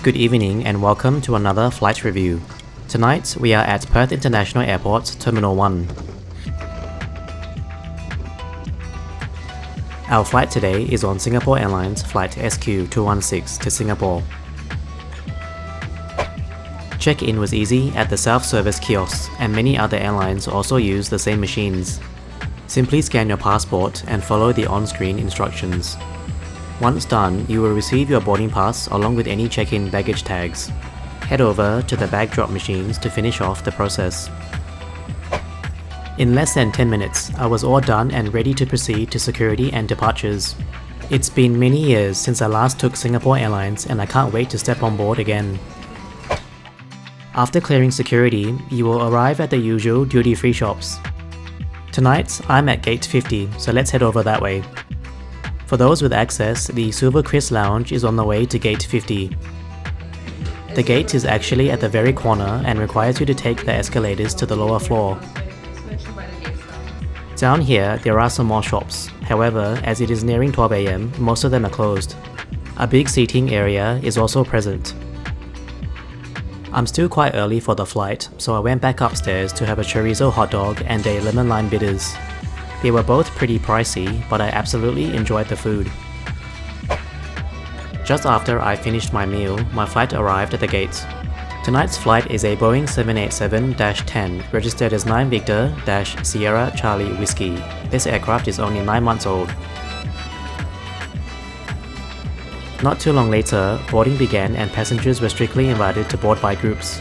Good evening and welcome to another flight review. Tonight we are at Perth International Airport, Terminal 1. Our flight today is on Singapore Airlines Flight SQ216 to Singapore. Check-in was easy at the self-service kiosks, and many other airlines also use the same machines. Simply scan your passport and follow the on-screen instructions. Once done, you will receive your boarding pass along with any check-in baggage tags. Head over to the bag drop machines to finish off the process. In less than 10 minutes, I was all done and ready to proceed to security and departures. It's been many years since I last took Singapore Airlines and I can't wait to step on board again. After clearing security, you will arrive at the usual duty-free shops. Tonight, I'm at Gate 50, so let's head over that way. For those with access, the Silver Chris Lounge is on the way to Gate 50. The gate is actually at the very corner and requires you to take the escalators to the lower floor. Down here, there are some more shops. However, as it is nearing 12 AM, most of them are closed. A big seating area is also present. I'm still quite early for the flight, so I went back upstairs to have a chorizo hot dog and a lemon lime bitters. They were both pretty pricey, but I absolutely enjoyed the food. Just after I finished my meal, my flight arrived at the gate. Tonight's flight is a Boeing 787-10, registered as 9 Victor-Sierra Charlie Whiskey. This aircraft is only 9 months old. Not too long later, boarding began and passengers were strictly invited to board by groups.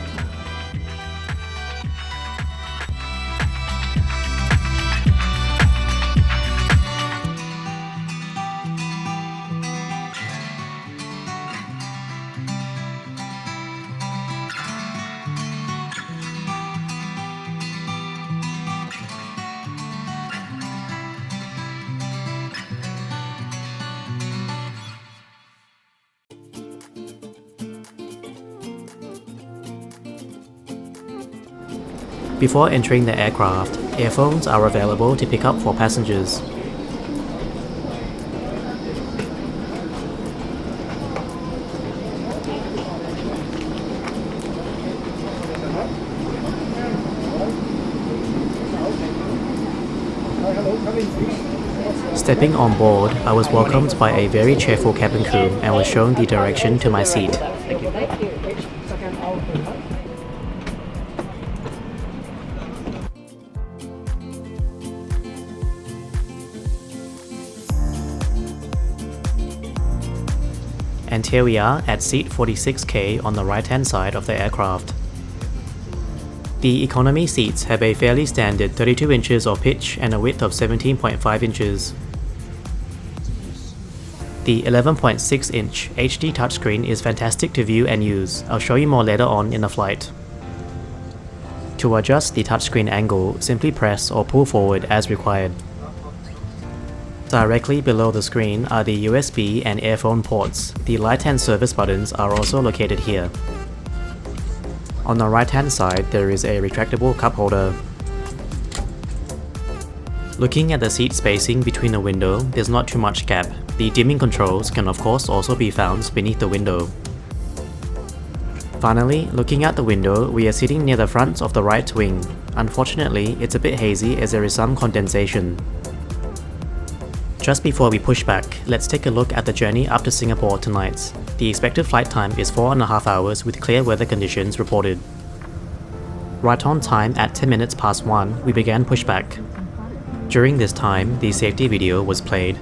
Before entering the aircraft, earphones are available to pick up for passengers. Stepping on board, I was welcomed by a very cheerful cabin crew and was shown the direction to my seat. And here we are at seat 46K on the right-hand side of the aircraft. The economy seats have a fairly standard 32 inches of pitch and a width of 17.5 inches. The 11.6-inch HD touchscreen is fantastic to view and use. I'll show you more later on in the flight. To adjust the touchscreen angle, simply press or pull forward as required. Directly below the screen are the USB and earphone ports. The light and service buttons are also located here. On the right hand side, there is a retractable cup holder. Looking at the seat spacing between the window, there's not too much gap. The dimming controls can of course also be found beneath the window. Finally, looking out the window, we are sitting near the front of the right wing. Unfortunately, it's a bit hazy as there is some condensation. Just before we push back, let's take a look at the journey up to Singapore tonight. The expected flight time is 4.5 hours with clear weather conditions reported. Right on time at 10 minutes past 1, we began pushback. During this time, the safety video was played.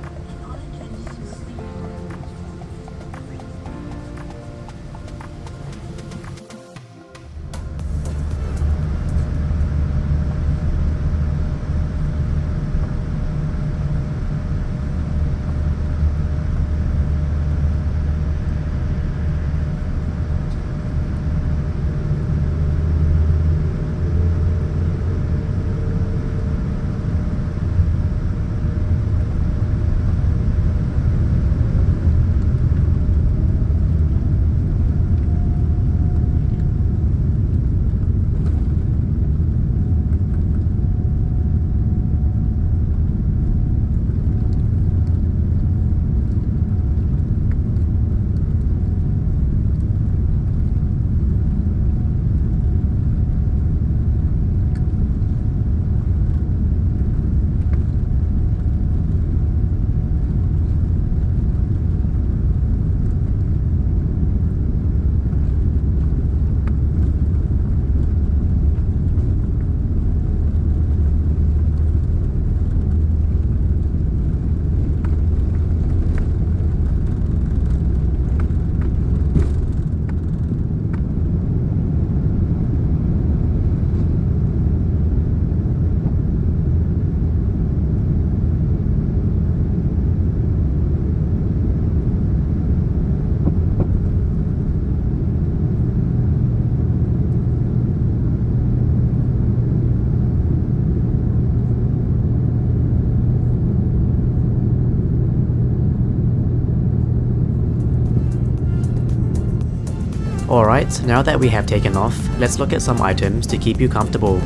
Alright, now that we have taken off, let's look at some items to keep you comfortable.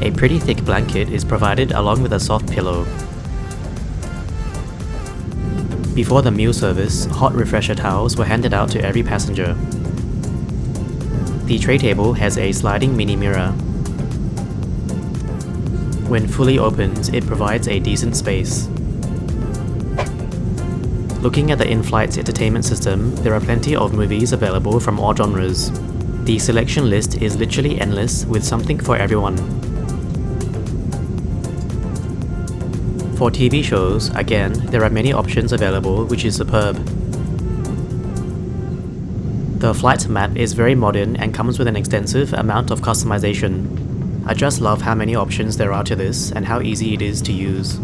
A pretty thick blanket is provided along with a soft pillow. Before the meal service, hot refresher towels were handed out to every passenger. The tray table has a sliding mini mirror. When fully opened, it provides a decent space. Looking at the in-flight entertainment system, there are plenty of movies available from all genres. The selection list is literally endless, with something for everyone. For TV shows, again, there are many options available, which is superb. The flight map is very modern and comes with an extensive amount of customization. I just love how many options there are to this and how easy it is to use.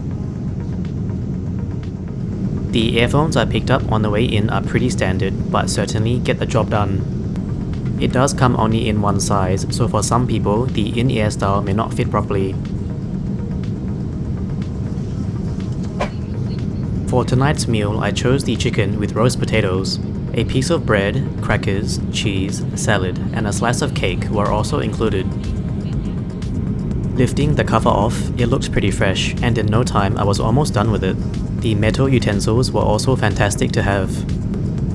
The earphones I picked up on the way in are pretty standard, but certainly get the job done. It does come only in one size, so for some people, the in-ear style may not fit properly. For tonight's meal, I chose the chicken with roast potatoes. A piece of bread, crackers, cheese, salad, and a slice of cake were also included. Lifting the cover off, it looked pretty fresh, and in no time I was almost done with it. The metal utensils were also fantastic to have.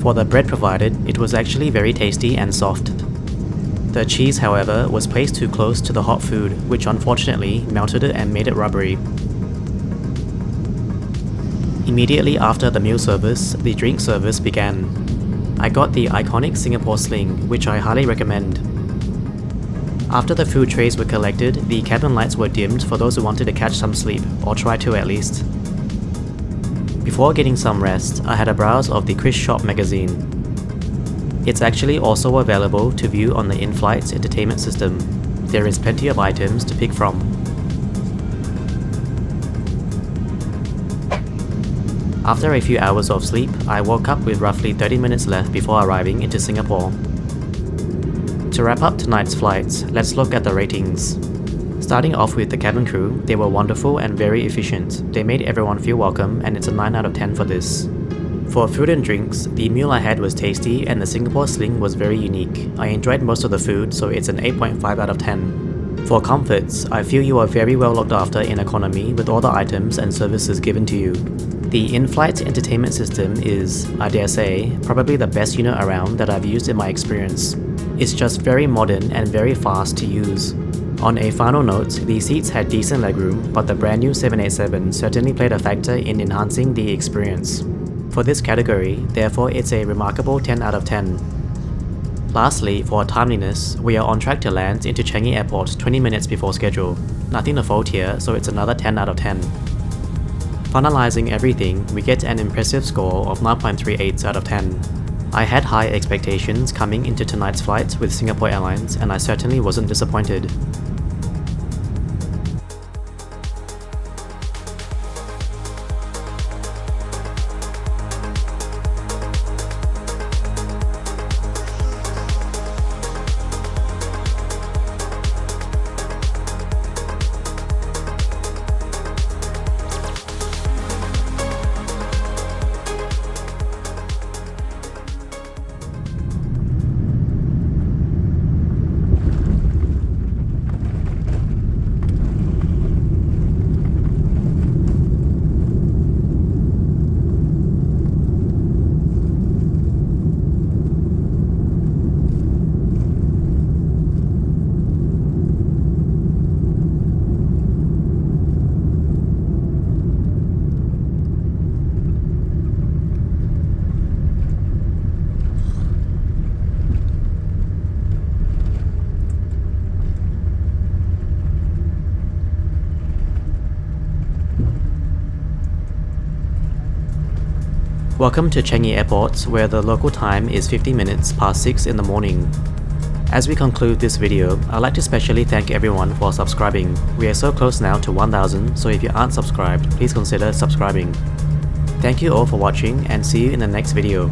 For the bread provided, it was actually very tasty and soft. The cheese, however, was placed too close to the hot food, which unfortunately melted it and made it rubbery. Immediately after the meal service, the drink service began. I got the iconic Singapore Sling, which I highly recommend. After the food trays were collected, the cabin lights were dimmed for those who wanted to catch some sleep, or try to at least. Before getting some rest, I had a browse of the Quiz Shop magazine. It's actually also available to view on the in-flight entertainment system. There is plenty of items to pick from. After a few hours of sleep, I woke up with roughly 30 minutes left before arriving into Singapore. To wrap up tonight's flights, let's look at the ratings. Starting off with the cabin crew, they were wonderful and very efficient. They made everyone feel welcome, and it's a 9 out of 10 for this. For food and drinks, the meal I had was tasty and the Singapore Sling was very unique. I enjoyed most of the food, so it's an 8.5 out of 10. For comforts, I feel you are very well looked after in economy with all the items and services given to you. The in-flight entertainment system is, I dare say, probably the best unit around that I've used in my experience. It's just very modern and very fast to use. On a final note, the seats had decent legroom, but the brand new 787 certainly played a factor in enhancing the experience. For this category, therefore it's a remarkable 10 out of 10. Lastly, for timeliness, we are on track to land into Changi Airport 20 minutes before schedule. Nothing to fault here, so it's another 10 out of 10. Finalizing everything, we get an impressive score of 9.38 out of 10. I had high expectations coming into tonight's flight with Singapore Airlines, and I certainly wasn't disappointed. Welcome to Changi Airport, where the local time is 50 minutes past 6 in the morning. As we conclude this video, I'd like to specially thank everyone for subscribing. We are so close now to 1000, so if you aren't subscribed, please consider subscribing. Thank you all for watching and see you in the next video.